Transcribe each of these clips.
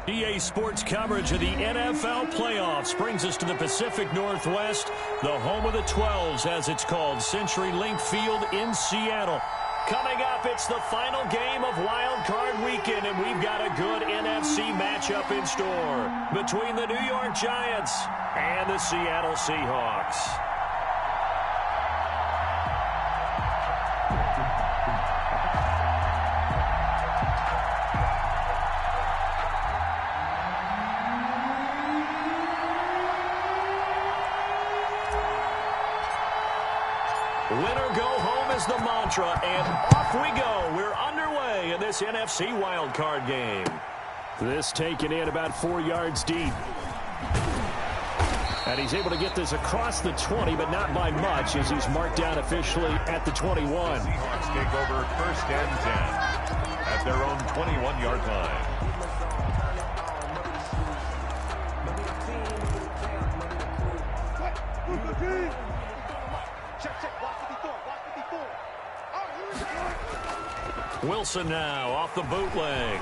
EA Sports coverage of the NFL playoffs brings us to the Pacific Northwest, the home of the 12s, as it's called, CenturyLink Field in Seattle. Coming up, it's the final game of Wild Card Weekend, and we've got a good NFC matchup in store between the New York Giants and the Seattle Seahawks. Winner go home is the mantra, and off we go. We're underway in this NFC wildcard game. This taken in about 4 yards deep. And he's able to get this across the 20, but not by much, as he's marked down officially at the 21. Seahawks take over 1st and 10 at their own 21-yard line. Wilson now off the bootleg.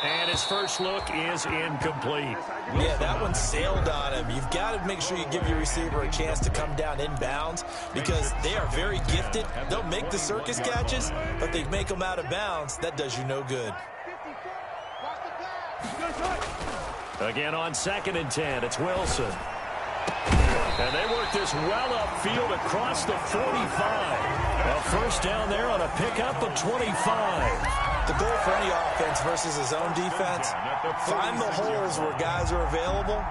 And his first look is incomplete. Yeah, that one sailed on him. You've got to make sure you give your receiver a chance to come down inbounds because they are very gifted. They'll make the circus catches, but they make them out of bounds. That does you no good. Again on 2nd and 10, it's Wilson. And they work this well upfield across the 45. A first down there on a pickup of 25. The goal for any offense versus his own defense, find the holes where guys are available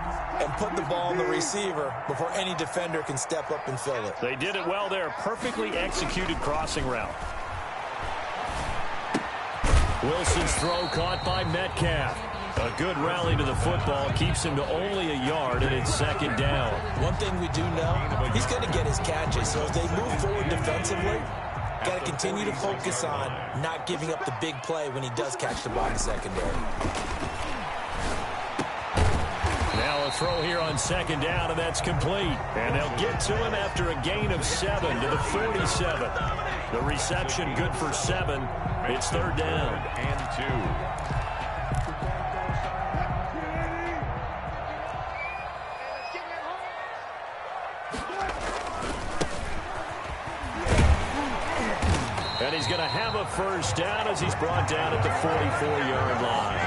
and put the ball in the receiver before any defender can step up and fill it. They did it well there. Perfectly executed crossing route. Wilson's throw caught by Metcalf. A good rally to the football keeps him to only a yard, and it's 2nd down. One thing we do know, he's going to get his catches. So as they move forward defensively, got to continue to focus on not giving up the big play when he does catch the ball in the secondary. Now a throw here on 2nd down, and that's complete. And they'll get to him after a gain of 7 to the 47. The reception good for 7. It's 3rd down. And 2. And he's going to have a first down as he's brought down at the 44-yard line.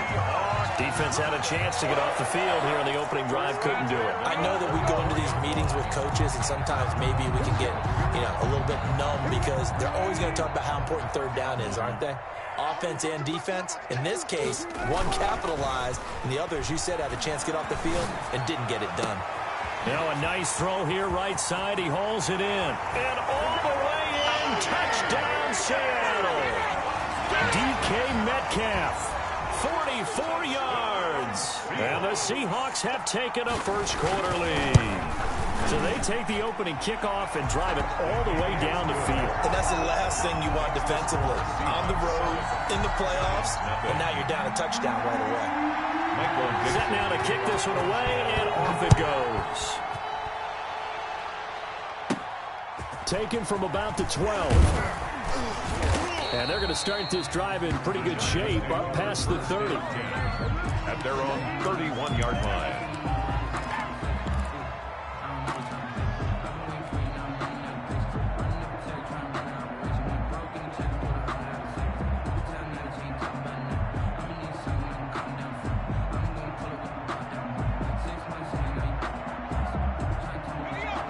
Defense had a chance to get off the field here on the opening drive, couldn't do it. I know that we go into these meetings with coaches, and sometimes maybe we can get, a little bit numb because they're always going to talk about how important 3rd down is, aren't they? Offense and defense. In this case, one capitalized, and the other, as you said, had a chance to get off the field and didn't get it done. Now a nice throw here, right side. He hauls it in. And all the way in, touchdown Seattle. DK Metcalf, 44 yards. And the Seahawks have taken a first-quarter lead. So they take the opening kickoff and drive it all the way down the field. And that's the last thing you want defensively. On the road, in the playoffs, and now you're down a touchdown right away. Set now to kick this one away, and off it goes. Taken from about the 12. And they're going to start this drive in pretty good shape, up past the 30. At their own 31-yard line.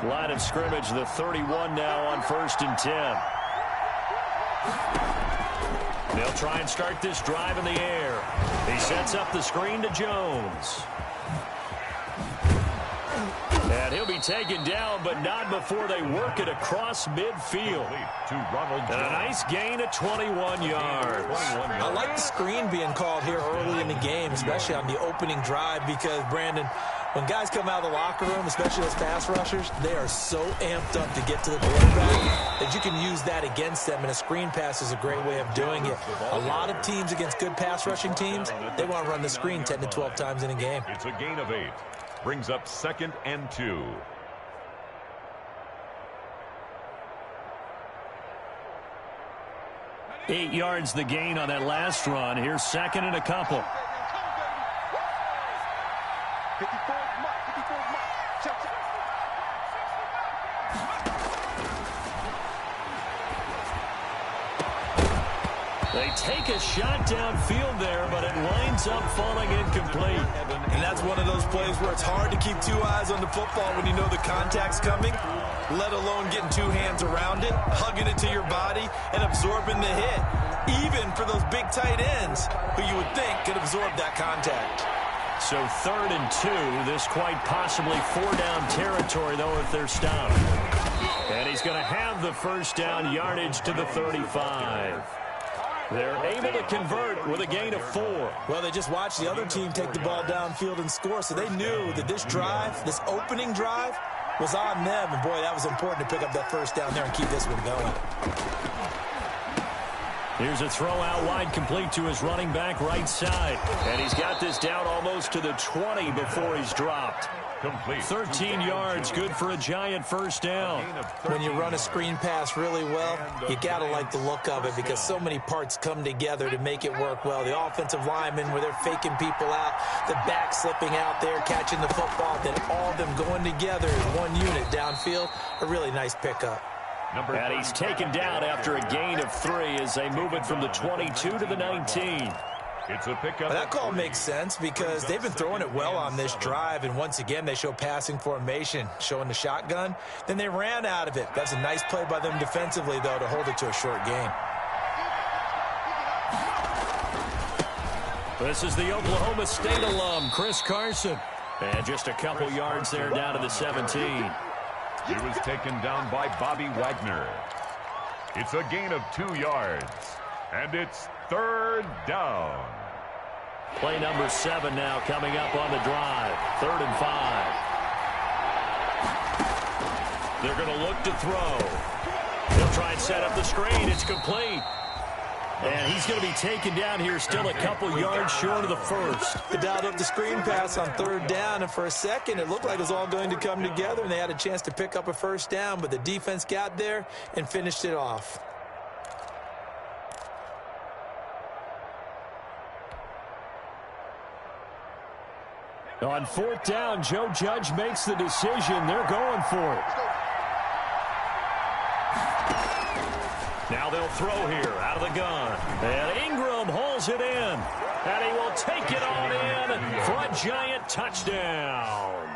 Line of scrimmage, the 31 now on 1st and 10. They'll try and start this drive in the air. He sets up the screen to Jones. And he'll be taken down, but not before they work it across midfield. And a nice gain of 21 yards. I like the screen being called here early in the game, especially on the opening drive, because, Brandon, when guys come out of the locker room, especially those pass rushers, they are so amped up to get to the quarterback that you can use that against them, and a screen pass is a great way of doing it. A lot of teams against good pass rushing teams, they want to run the screen 10 to 12 times in a game. It's a gain of 8. Brings up 2nd and 2. 8 yards the gain on that last run. Here's second and a couple. They take a shot downfield there, but it winds up falling incomplete. And that's one of those plays where it's hard to keep 2 eyes on the football when you know the contact's coming, let alone getting 2 hands around it, hugging it to your body, and absorbing the hit, even for those big tight ends who you would think could absorb that contact. So 3rd and 2, this quite possibly 4-down territory, though, if they're stopped. And he's going to have the first down, yardage to the 35. They're able to convert with a gain of 4. Well, they just watched the other team take the ball downfield and score, so they knew that this drive, this opening drive, was on them. And, boy, that was important to pick up that first down there and keep this one going. Here's a throw out wide, complete to his running back right side. And he's got this down almost to the 20 before he's dropped. Complete. 13 yards, good for a giant first down. When you run a screen pass really well, you got to like the look of it because so many parts come together to make it work well. The offensive linemen, where they're faking people out, the back slipping out there, catching the football, then all of them going together as one unit downfield. A really nice pickup. And he's taken down after a gain of 3 as they move it from the 22 to the 19. It's a pickup. That call makes sense because they've been throwing it well on this drive, and once again they show passing formation, showing the shotgun. Then they ran out of it. That's a nice play by them defensively, though, to hold it to a short gain. This is the Oklahoma State alum, Chris Carson. And just a couple yards there down to the 17. He was taken down by Bobby Wagner. It's a gain of 2 yards, and it's 3rd down. Play number 7 now coming up on the drive. 3rd and 5. They're going to look to throw. They'll try and set up the screen. It's complete. And he's going to be taken down here, still a couple yards short of the first. They dialed up the screen pass on 3rd down, and for a second it looked like it was all going to come together, and they had a chance to pick up a first down, but the defense got there and finished it off. On 4th down, Joe Judge makes the decision. They're going for it. Now they'll throw here out of the gun. And Ingram hauls it in. And he will take it on in for a giant touchdown.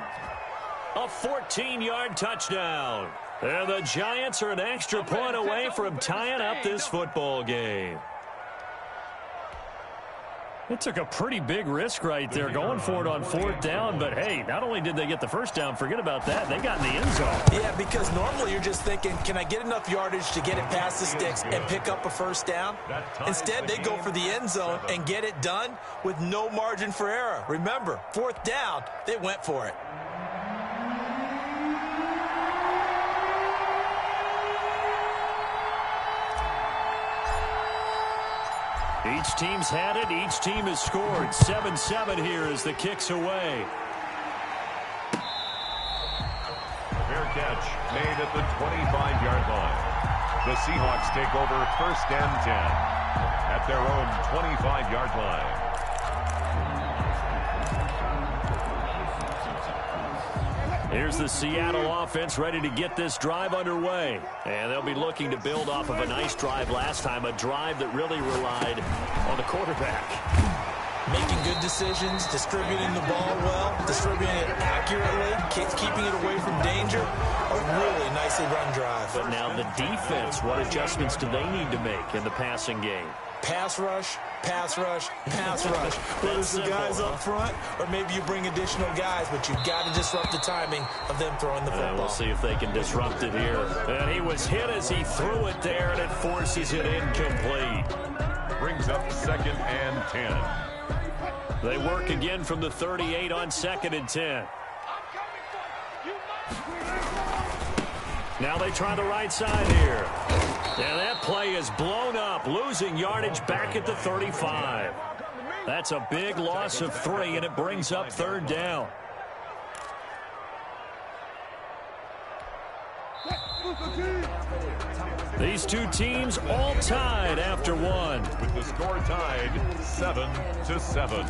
A 14-yard touchdown. And the Giants are an extra point away from tying up this football game. It took a pretty big risk right there going for it on 4th down, but hey, not only did they get the first down, forget about that, they got in the end zone. Yeah, because normally you're just thinking, can I get enough yardage to get it past the sticks and pick up a first down? Instead, they go for the end zone and get it done with no margin for error. Remember, 4th down, they went for it. Each team's had it. Each team has scored. 7-7 here as the kick's away. Fair catch made at the 25-yard line. The Seahawks take over 1st and 10 at their own 25-yard line. Here's the Seattle offense ready to get this drive underway. And they'll be looking to build off of a nice drive last time, a drive that really relied on the quarterback. Making good decisions, distributing the ball well, distributing it accurately, keeping it away from danger. A really nicely run drive. But now the defense, what adjustments do they need to make in the passing game? Pass rush, pass rush, pass rush. Whether it's the guys up front or maybe you bring additional guys, but you've got to disrupt the timing of them throwing the football. We'll see if they can disrupt it here. And he was hit as he threw it there, and it forces it incomplete. Brings up 2nd and 10. They work again from the 38 on 2nd and 10. Now they try the right side here. And that play is blown up, losing yardage back at the 35. That's a big loss of 3, and it brings up 3rd down. These two teams all tied after one. With the score tied 7-7.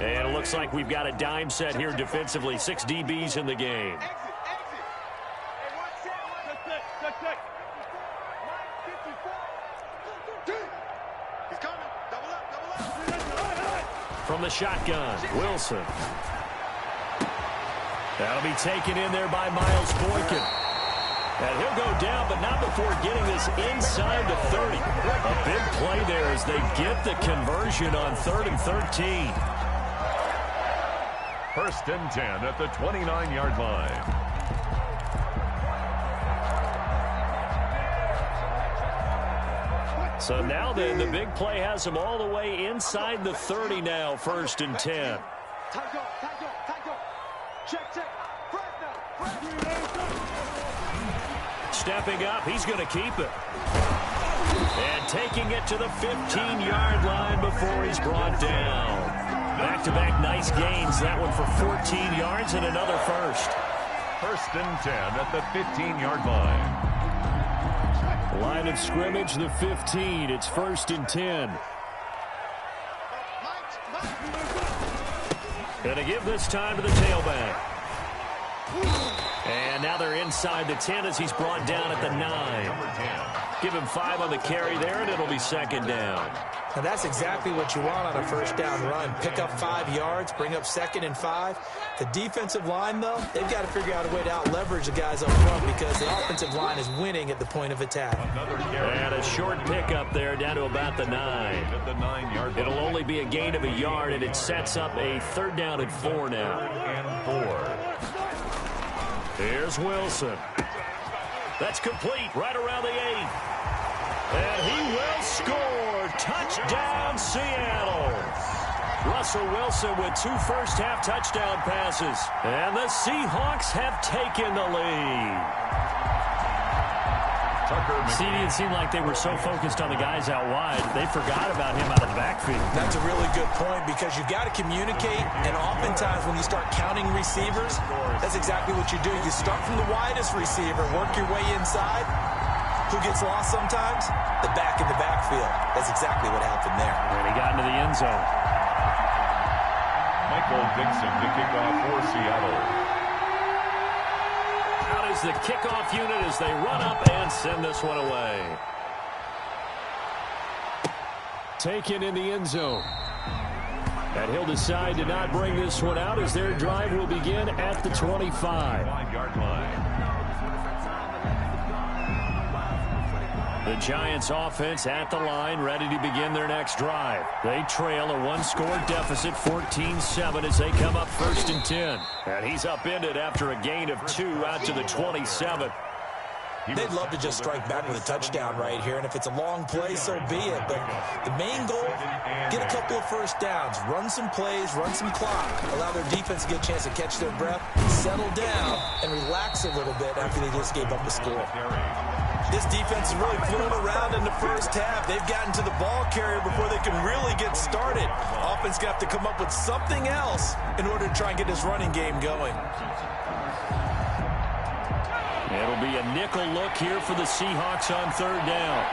And it looks like we've got a dime set here defensively. 6 DBs in the game. From the shotgun, Wilson. That'll be taken in there by Miles Boykin. And he'll go down, but not before getting this inside the 30. A big play there as they get the conversion on 3rd and 13. 1st and 10 at the 29-yard line. So now then, the big play has them all the way inside the 30 now, 1st and 10. Stepping up, he's going to keep it. And taking it to the 15-yard line before he's brought down. Back-to-back nice gains. That one for 14 yards and another first. 1st and 10 at the 15-yard line. Line of scrimmage, the 15. It's 1st and 10. Going to give this time to the tailback. And now they're inside the 10 as he's brought down at the 9. Give him 5 on the carry there, and it'll be 2nd down. Now that's exactly what you want on a 1st down run. Pick up 5 yards, bring up 2nd and 5. The defensive line, though, they've got to figure out a way to out-leverage the guys up front because the offensive line is winning at the point of attack. And a short pickup there down to about the 9. It'll only be a gain of a yard, and it sets up a 3rd down and 4 now. And 4. Here's Wilson. That's complete right around the 8. And he will score. Touchdown, Seattle. Russell Wilson with 2 first-half touchdown passes. And the Seahawks have taken the lead. See, it seemed like they were so focused on the guys out wide, they forgot about him out of the backfield. That's a really good point because you've got to communicate, and oftentimes when you start counting receivers, that's exactly what you do. You start from the widest receiver, work your way inside. Who gets lost sometimes? The back in the backfield. That's exactly what happened there. And he got into the end zone. Michael Dixon to kick off for Seattle. Out is the kickoff unit as they run up and send this one away. Taken in the end zone. And he'll decide to not bring this one out as their drive will begin at the 25. 5-yard line. The Giants offense at the line, ready to begin their next drive. They trail a 1-score deficit, 14-7 as they come up 1st and 10. And he's upended after a gain of 2 out to the 27. They'd love to just strike back with a touchdown right here, and if it's a long play, so be it. But the main goal, get a couple of first downs, run some plays, run some clock, allow their defense to get a chance to catch their breath, settle down, and relax a little bit after they just gave up the score. This defense is really flown around in the first half. They've gotten to the ball carrier before they can really get started. Offense going to have to come up with something else in order to try and get this running game going. It'll be a nickel look here for the Seahawks on 3rd down.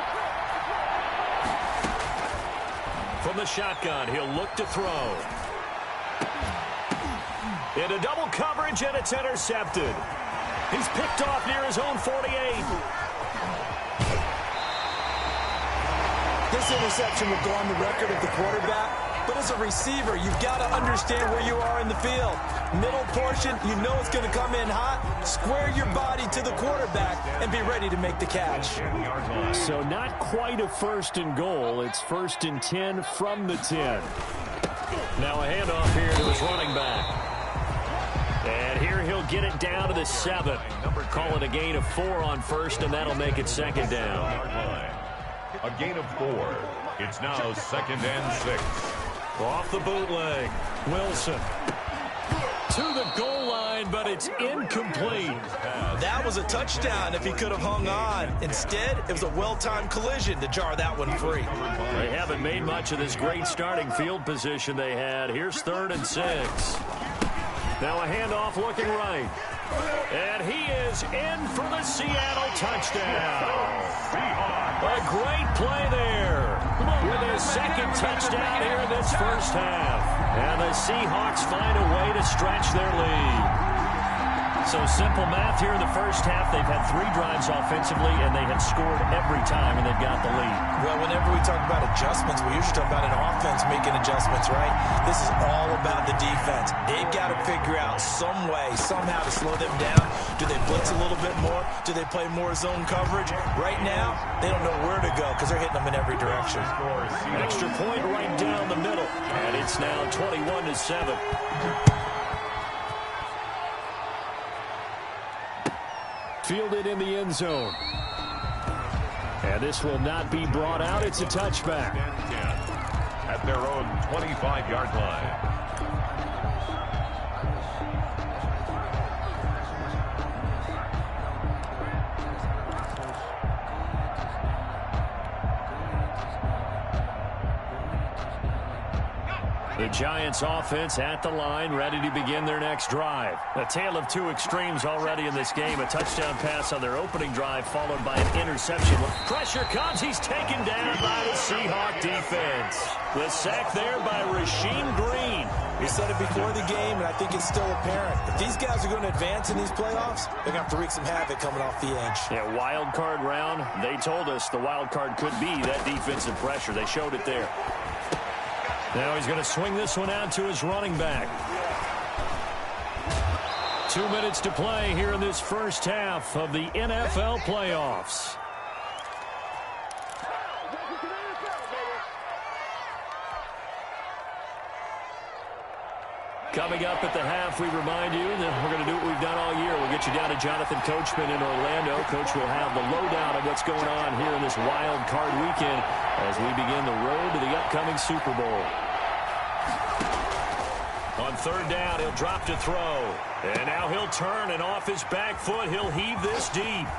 From the shotgun, he'll look to throw. Into double coverage, and it's intercepted. He's picked off near his own 48. This interception will go on the record of the quarterback, but as a receiver, you've got to understand where you are in the field. Middle portion, you know it's going to come in hot. Square your body to the quarterback and be ready to make the catch. So not quite a 1st and goal. It's 1st and 10 from the 10. Now a handoff here to his running back. And here he'll get it down to the 7. Call it a gain of 4 on 1st, and that'll make it 2nd down. A gain of 4. It's now 2nd and 6. Off the bootleg. Wilson to the goal line, but it's incomplete. That was a touchdown if he could have hung on. Instead, it was a well-timed collision to jar that one free. They haven't made much of this great starting field position they had. Here's 3rd and 6. Now a handoff looking right. And he is in for the Seattle touchdown. A great play there with his second touchdown here in this first half. And the Seahawks find a way to stretch their lead. So simple math here in the first half. They've had 3 drives offensively, and they have scored every time, and they've got the lead. Well, whenever we talk about adjustments, we usually talk about an offense making adjustments, right? This is all about the defense. They've got to figure out some way, somehow to slow them down. Do they blitz a little bit more? Do they play more zone coverage? Right now, they don't know where to go because they're hitting them in every direction. Extra point right down the middle, and it's now 21-7. Fielded in the end zone. And this will not be brought out. It's a touchback. At their own 25-yard line. The Giants offense at the line, ready to begin their next drive. A tale of 2 extremes already in this game. A touchdown pass on their opening drive, followed by an interception. Pressure comes. He's taken down by the Seahawk defense. The sack there by Rasheem Green. We said it before the game, and I think it's still apparent. If these guys are going to advance in these playoffs, they're going to have to wreak some havoc coming off the edge. Yeah, wild card round. They told us the wild card could be that defensive pressure. They showed it there. Now he's going to swing this one out to his running back. 2 minutes to play here in this first half of the NFL playoffs. Coming up at the half, we remind you that we're going to do what we've done all year. We'll get you down to Jonathan Coachman in Orlando. Coach will have the lowdown of what's going on here in this wild card weekend as we begin the road to the upcoming Super Bowl. On third down, he'll drop to throw. And now he'll turn, and off his back foot, he'll heave this deep.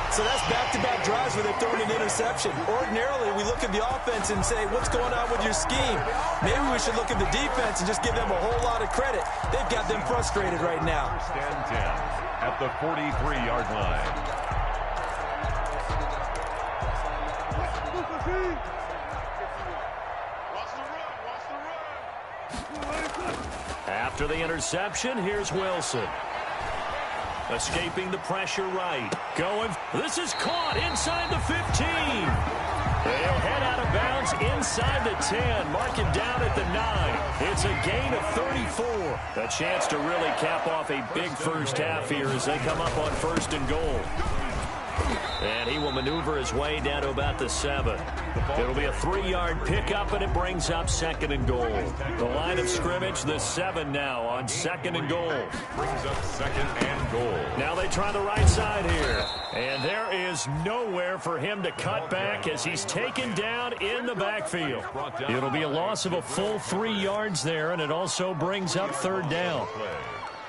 So that's back-to-back drives where they've thrown an interception. Ordinarily, we look at the offense and say, what's going on with your scheme? Maybe we should look at the defense and just give them a whole lot of credit. They've got them frustrated right now. First and 10 at the 43-yard line. After the interception, here's Wilson. Escaping the pressure right. Going. This is caught inside the 15. They'll head out of bounds inside the 10. Mark it down at the 9. It's a gain of 34. A chance to really cap off a big first half here as they come up on first and goal. And he will maneuver his way down to about the 7. It'll be a 3-yard pickup, and it brings up second and goal. The line of scrimmage, the 7 now on second and goal. Brings up second and goal. Now they try the right side here. And there is nowhere for him to cut back as he's taken down in the backfield. It'll be a loss of a full 3 yards there, and it also brings up third down.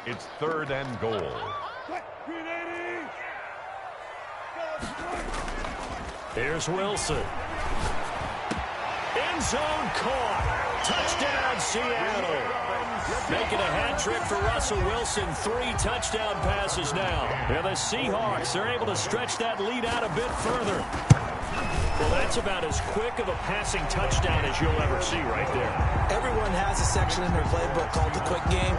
It's third and goal. Here's Wilson. End zone caught. Touchdown, Seattle. Making a hat trick for Russell Wilson. 3 touchdown passes now. And the Seahawks are able to stretch that lead out a bit further. Well, that's about as quick of a passing touchdown as you'll ever see right there. Everyone has a section in their playbook called the quick game.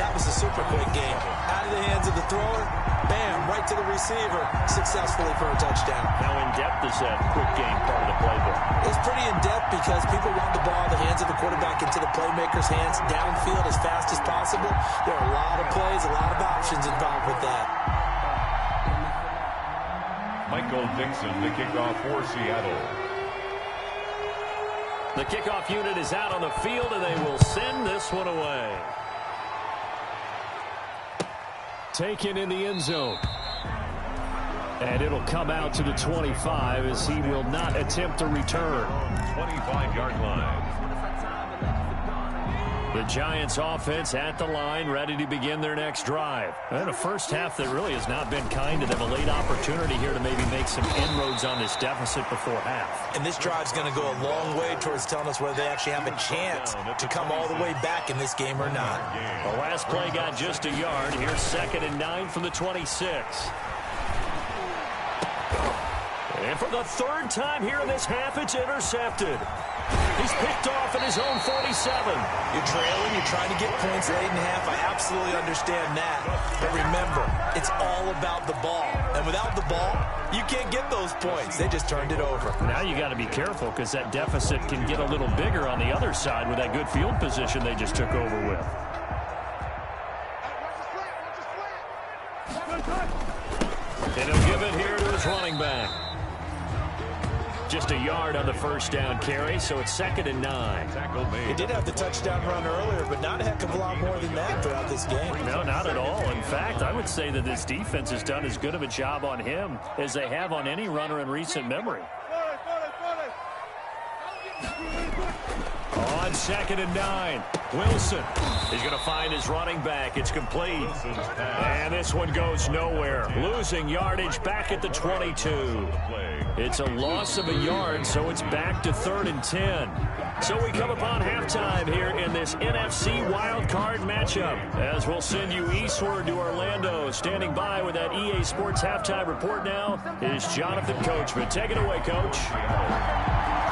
That was a super quick game. Out of the hands of the thrower, bam, right to the receiver, successfully for a touchdown. How in-depth is that quick game part of the playbook? It's pretty in-depth because people want the ball in the hands of the quarterback into the playmaker's hands, downfield as fast as possible. There are a lot of plays, a lot of options involved with that. Michael Dixon, the kickoff for Seattle. The kickoff unit is out on the field, and they will send this one away. Taken in the end zone. And it'll come out to the 25 as he will not attempt to return. 25-yard line. The Giants offense at the line, ready to begin their next drive. And a first half that really has not been kind to them. A late opportunity here to maybe make some inroads on this deficit before half. And this drive's going to go a long way towards telling us whether they actually have a chance to come all the way back in this game or not. The last play got just a yard. Here's 2nd and 9 from the 26. And for the 3rd time here in this half, it's intercepted. He's picked off at his own 47. You're trailing, you're trying to get points late in half. I absolutely understand that. But remember, it's all about the ball. And without the ball, you can't get those points. They just turned it over. Now you got to be careful because that deficit can get a little bigger on the other side with that good field position they just took over with. And he'll give it here to his running back. Just a yard on the first down carry, so it's 2nd and 9. He did have the touchdown run earlier, but not a heck of a lot more than that throughout this game. No, not at all. In fact, I would say that this defense has done as good of a job on him as they have on any runner in recent memory. On 2nd and 9, Wilson is going to find his running back. It's complete. And this one goes nowhere. Losing yardage back at the 22. It's a loss of a yard, so it's back to 3rd and 10. So we come upon halftime here in this NFC wildcard matchup. As we'll send you eastward to Orlando. Standing by with that EA Sports halftime report now is Jonathan Coachman. Take it away, Coach.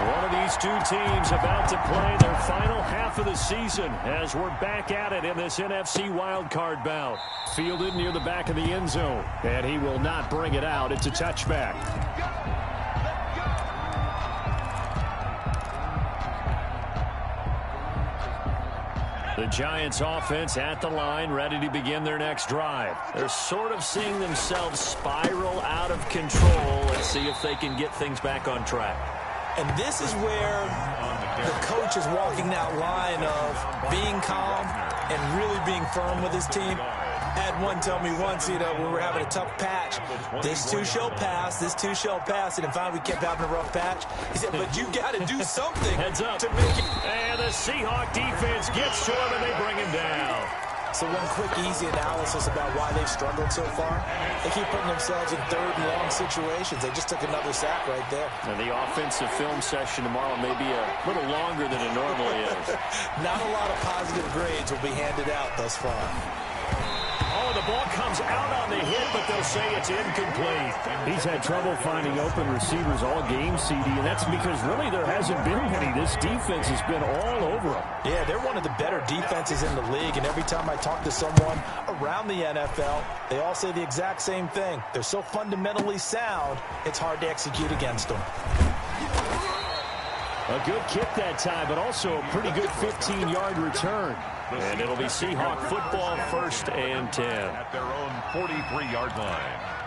One of these two teams about to play their final half of the season as we're back at it in this NFC wildcard bout. Fielded near the back of the end zone, and he will not bring it out. It's a touchback. The Giants offense at the line, ready to begin their next drive. They're sort of seeing themselves spiral out of control. Let's see if they can get things back on track. And this is where the coach is walking that line of being calm and really being firm with his team. I had one tell me once, when we were having a tough patch, this too shall pass, this too shall pass. And finally we kept having a rough patch. He said, but you got to do something Heads up. to make it. And the Seahawk defense gets to him and they bring him down. So one quick, easy analysis about why they've struggled so far. They keep putting themselves in 3rd and long situations. They just took another sack right there. And the offensive film session tomorrow may be a little longer than it normally is. Not a lot of positive grades will be handed out thus far. Oh, the ball comes out on the hit, but they'll say it's incomplete. He's had trouble finding open receivers all game, CD, and that's because really there hasn't been any. This defense has been all over them. Yeah, they're one of the better defenses in the league, and every time I talk to someone around the NFL, they all say the exact same thing. They're so fundamentally sound, it's hard to execute against them. A good kick that time, but also a pretty good 15-yard return. And it'll be Seahawk football, 1st and 10. At their own 43-yard line.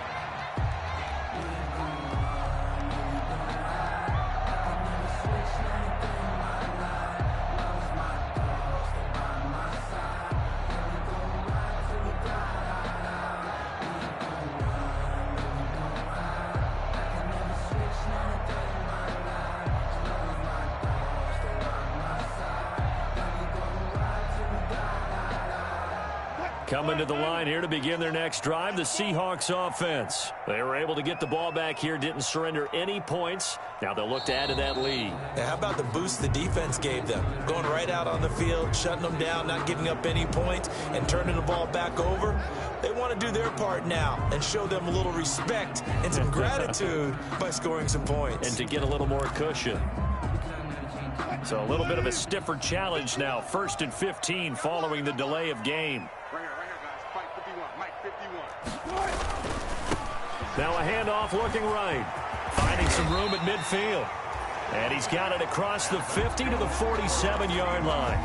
Coming to the line here to begin their next drive, the Seahawks offense. They were able to get the ball back here, didn't surrender any points. Now they'll look to add to that lead. Now, how about the boost the defense gave them? Going right out on the field, shutting them down, not giving up any points, and turning the ball back over. They want to do their part now and show them a little respect and some gratitude by scoring some points. And to get a little more cushion. So a little bit of a stiffer challenge now. 1st and 15 following the delay of game. Now a handoff looking right. Finding some room at midfield. And he's got it across the 50 to the 47-yard line.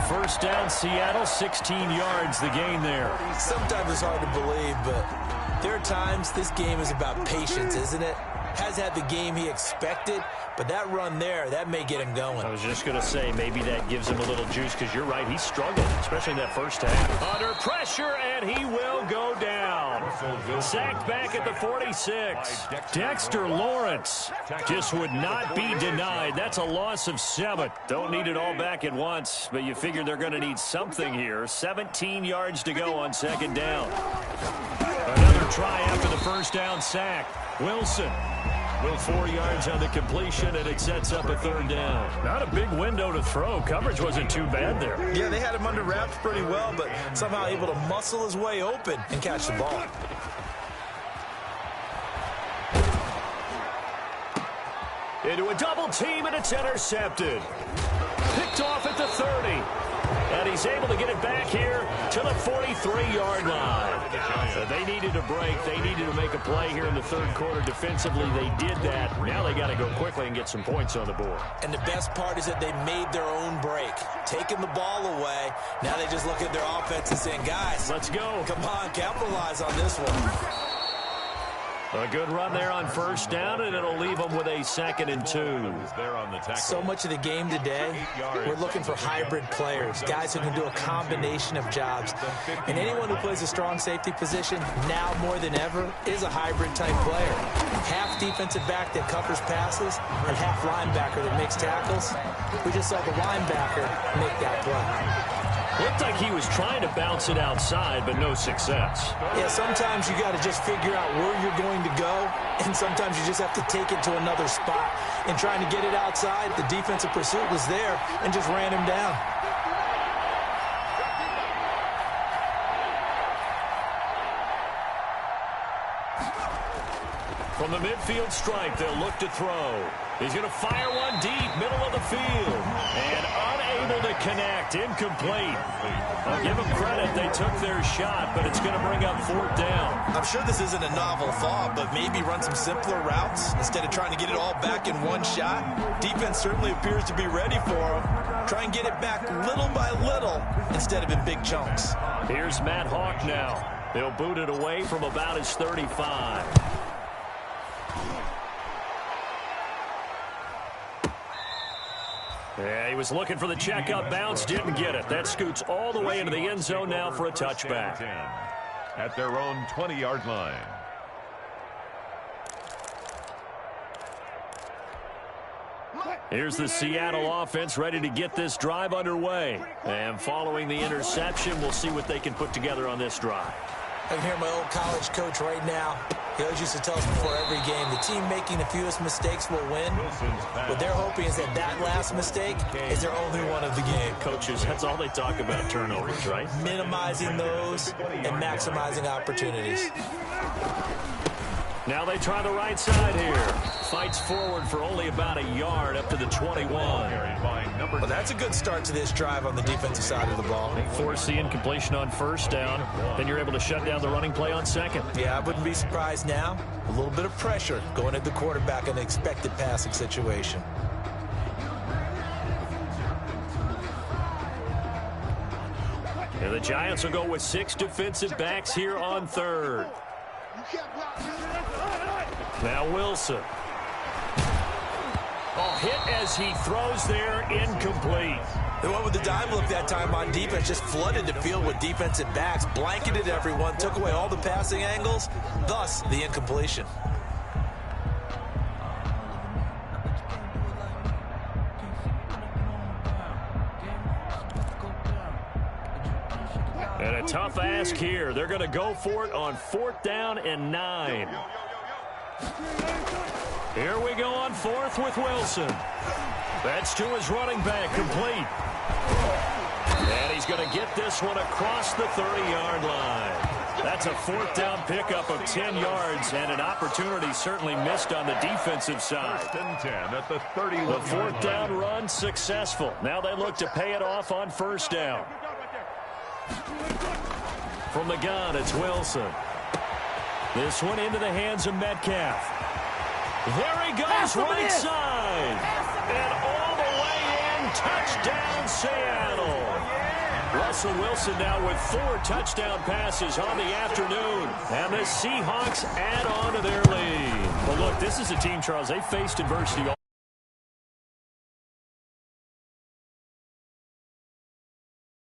1st down, Seattle, 16 yards the gain there. Sometimes it's hard to believe, but there are times this game is about patience, isn't it? Has had the game he expected, but that run there, that may get him going. I was just going to say, maybe that gives him a little juice, because you're right, he struggled, especially in that first half. Under pressure, and he will go down. Sacked back at the 46. Dexter Lawrence just would not be denied. That's a loss of 7. Don't need it all back at once, but you figure they're going to need something here. 17 yards to go on second down. Another try after the first down sack. Wilson with 4 yards on the completion, and it sets up a third down. Not a big window to throw. Coverage wasn't too bad there. Yeah, they had him under wraps pretty well, but somehow able to muscle his way open and catch the ball. Into a double team, and it's intercepted. Picked off at the 30. And he's able to get it back here to the 43-yard line. So they needed a break. They needed to make a play here in the third quarter. Defensively, they did that. Now they got to go quickly and get some points on the board. And the best part is that they made their own break. Taking the ball away. Now they just look at their offense and saying, guys, let's go. Come on, capitalize on this one. A good run there on first down, and it'll leave them with a 2nd and 2. So much of the game today, we're looking for hybrid players, guys who can do a combination of jobs. And anyone who plays a strong safety position, now more than ever, is a hybrid-type player. Half defensive back that covers passes, and half linebacker that makes tackles. We just saw the linebacker make that play. Looked like he was trying to bounce it outside, but no success. Yeah, sometimes you got to just figure out where you're going to go, and sometimes you just have to take it to another spot. And trying to get it outside, the defensive pursuit was there and just ran him down. From the midfield stripe, they'll look to throw. He's going to fire one deep, middle of the field. And unable to connect, incomplete. I'll give them credit, they took their shot, but it's going to bring up 4th down. I'm sure this isn't a novel thought, but maybe run some simpler routes instead of trying to get it all back in one shot. Defense certainly appears to be ready for him. Try and get it back little by little instead of in big chunks. Here's Matt Hawk now. They'll boot it away from about his 35. Yeah, he was looking for the checkup bounce, didn't get it. That scoots all the way into the end zone now for a touchback. At their own 20-yard line. Here's the Seattle offense ready to get this drive underway. And following the interception, we'll see what they can put together on this drive. I can hear my old college coach right now. He always used to tell us before every game, the team making the fewest mistakes will win. What they're hoping is that that last mistake is their only one of the game. Coaches, that's all they talk about, turnovers, right? Minimizing those and maximizing opportunities. Now they try the right side here. Fights forward for only about a yard up to the 21. Well, that's a good start to this drive on the defensive side of the ball. Force the incompletion on first down. Then you're able to shut down the running play on second. Yeah, I wouldn't be surprised now. A little bit of pressure going at the quarterback in an expected passing situation. And the Giants will go with 6 defensive backs here on third. Now Wilson. Oh, hit as he throws there, incomplete. They went with the dime look that time on defense, just flooded the field with defensive backs, blanketed everyone, took away all the passing angles, thus the incompletion. And a tough ask here. They're going to go for it on 4th down and 9. Here we go on 4th with Wilson. That's to his running back, complete. And he's going to get this one across the 30-yard line. That's a 4th down pickup of 10 yards, and an opportunity certainly missed on the defensive side. 1st and 10 at the 31. The 4th down run successful. Now they look to pay it off on first down. From the gun, it's Wilson. This one into the hands of Metcalf. There he goes, right side. And all the way in, touchdown Seattle. Russell Wilson now with 4 touchdown passes on the afternoon. And the Seahawks add on to their lead. Well, look, this is a team, Charles, they faced adversity all